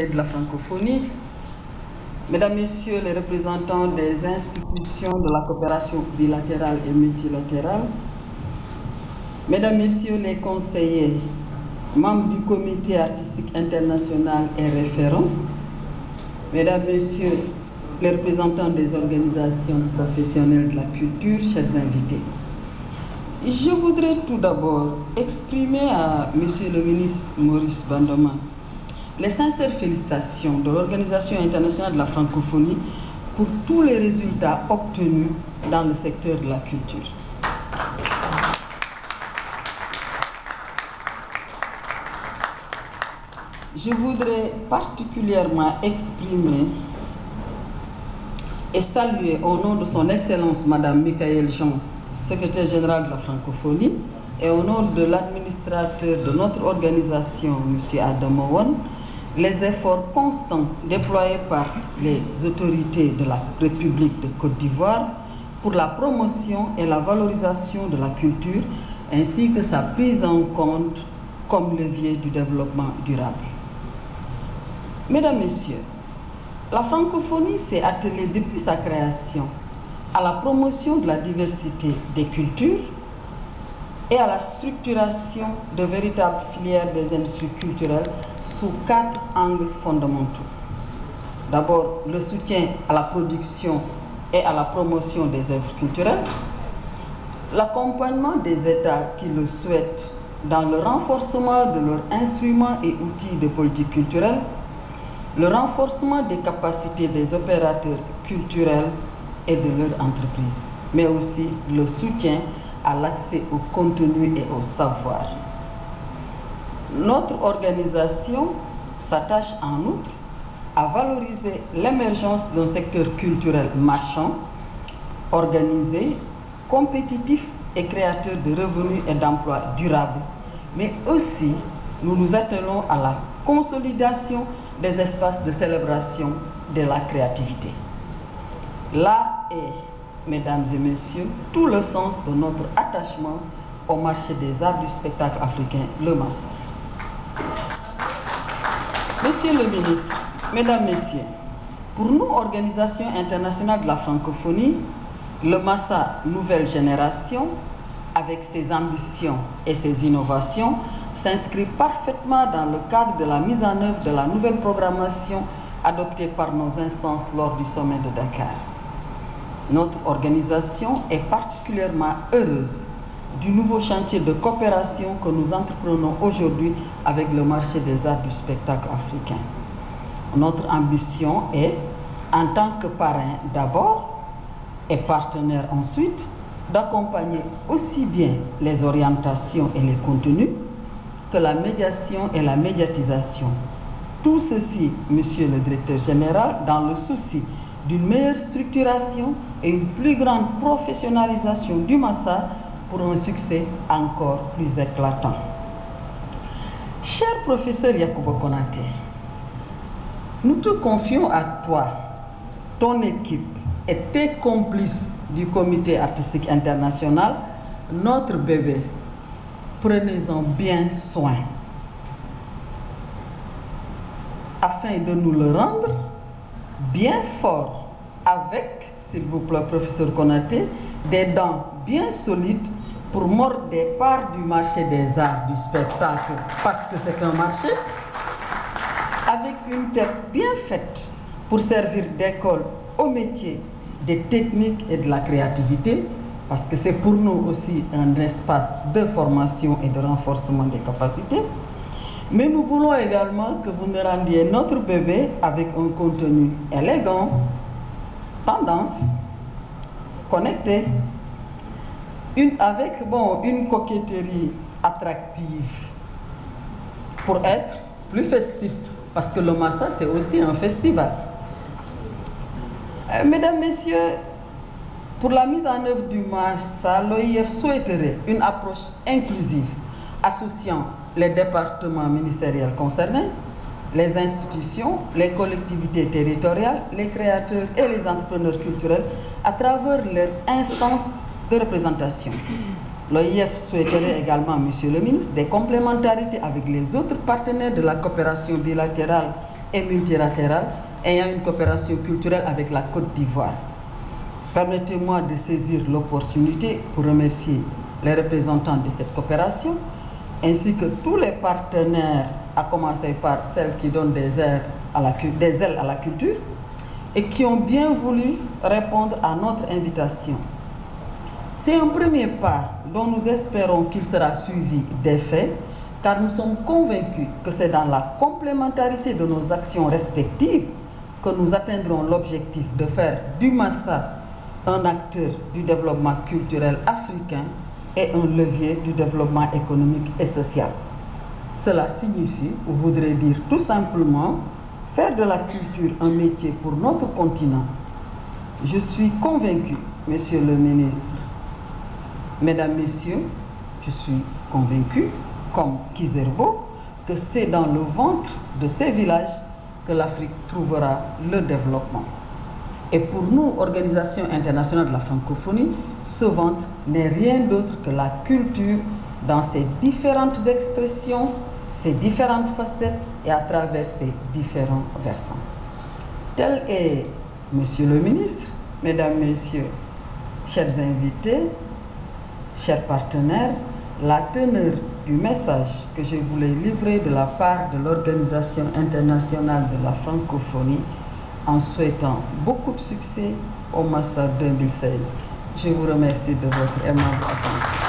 de la francophonie, Mesdames, Messieurs les représentants des institutions de la coopération bilatérale et multilatérale, Mesdames, Messieurs les conseillers, membres du comité artistique international et référents, Mesdames, Messieurs les représentants des organisations professionnelles de la culture, chers invités, je voudrais tout d'abord exprimer à Monsieur le ministre Maurice Bandoman les sincères félicitations de l'Organisation internationale de la francophonie pour tous les résultats obtenus dans le secteur de la culture. Je voudrais particulièrement exprimer et saluer au nom de son Excellence Madame Michaëlle Jean, secrétaire générale de la francophonie, et au nom de l'administrateur de notre organisation, M. Adam Owen, les efforts constants déployés par les autorités de la République de Côte d'Ivoire pour la promotion et la valorisation de la culture, ainsi que sa prise en compte comme levier du développement durable. Mesdames, Messieurs, la francophonie s'est attelée depuis sa création à la promotion de la diversité des cultures et à la structuration de véritables filières des industries culturelles sous 4 angles fondamentaux. D'abord, le soutien à la production et à la promotion des œuvres culturelles, l'accompagnement des États qui le souhaitent dans le renforcement de leurs instruments et outils de politique culturelle, le renforcement des capacités des opérateurs culturels et de leurs entreprises, mais aussi le soutien à l'accès au contenu et au savoir. Notre organisation s'attache en outre à valoriser l'émergence d'un secteur culturel marchand, organisé, compétitif et créateur de revenus et d'emplois durables, mais aussi nous nous attelons à la consolidation des espaces de célébration de la créativité. Là est, Mesdames et Messieurs, tout le sens de notre attachement au marché des arts du spectacle africain, le MASSA. Monsieur le ministre, Mesdames, Messieurs, pour nous, Organisation internationale de la francophonie, le MASSA Nouvelle Génération, avec ses ambitions et ses innovations, s'inscrit parfaitement dans le cadre de la mise en œuvre de la nouvelle programmation adoptée par nos instances lors du sommet de Dakar. Notre organisation est particulièrement heureuse du nouveau chantier de coopération que nous entreprenons aujourd'hui avec le marché des arts du spectacle africain. Notre ambition est, en tant que parrain d'abord et partenaire ensuite, d'accompagner aussi bien les orientations et les contenus que la médiation et la médiatisation. Tout ceci, Monsieur le Directeur Général, dans le souci d'une meilleure structuration et une plus grande professionnalisation du MASSA pour un succès encore plus éclatant. Cher professeur Yacouba Konaté, nous te confions à toi, ton équipe et tes complices du comité artistique international, notre bébé. Prenez-en bien soin afin de nous le rendre bien fort avec, s'il vous plaît, professeur Konaté, des dents bien solides pour mordre des parts du marché des arts du spectacle, parce que c'est un marché, avec une tête bien faite pour servir d'école au métier des techniques et de la créativité, parce que c'est pour nous aussi un espace de formation et de renforcement des capacités. Mais nous voulons également que vous nous rendiez notre bébé avec un contenu élégant, tendance, connecté, avec une coquetterie attractive pour être plus festif, parce que le MASSA c'est aussi un festival. Mesdames, Messieurs, pour la mise en œuvre du MASSA, l'OIF souhaiterait une approche inclusive associant les départements ministériels concernés, les institutions, les collectivités territoriales, les créateurs et les entrepreneurs culturels à travers leurs instances de représentation. L'OIF souhaiterait également, Monsieur le ministre, des complémentarités avec les autres partenaires de la coopération bilatérale et multilatérale ayant une coopération culturelle avec la Côte d'Ivoire. Permettez-moi de saisir l'opportunité pour remercier les représentants de cette coopération, ainsi que tous les partenaires, à commencer par celles qui donnent des ailes à la culture, et qui ont bien voulu répondre à notre invitation. C'est un premier pas dont nous espérons qu'il sera suivi d'effets, car nous sommes convaincus que c'est dans la complémentarité de nos actions respectives que nous atteindrons l'objectif de faire du Massa un acteur du développement culturel africain et un levier du développement économique et social. Cela signifie, ou voudrait dire tout simplement, faire de la culture un métier pour notre continent. Je suis convaincu, Monsieur le ministre, Mesdames, Messieurs, je suis convaincu, comme Kizerbo, que c'est dans le ventre de ces villages que l'Afrique trouvera le développement. Et pour nous, Organisation internationale de la francophonie, ce ventre n'est rien d'autre que la culture dans ses différentes expressions, ses différentes facettes et à travers ses différents versants. Tel est, Monsieur le ministre, Mesdames, Messieurs, chers invités, chers partenaires, la teneur du message que je voulais livrer de la part de l'Organisation internationale de la francophonie en souhaitant beaucoup de succès au Massa 2016. Je vous remercie de votre aimable attention.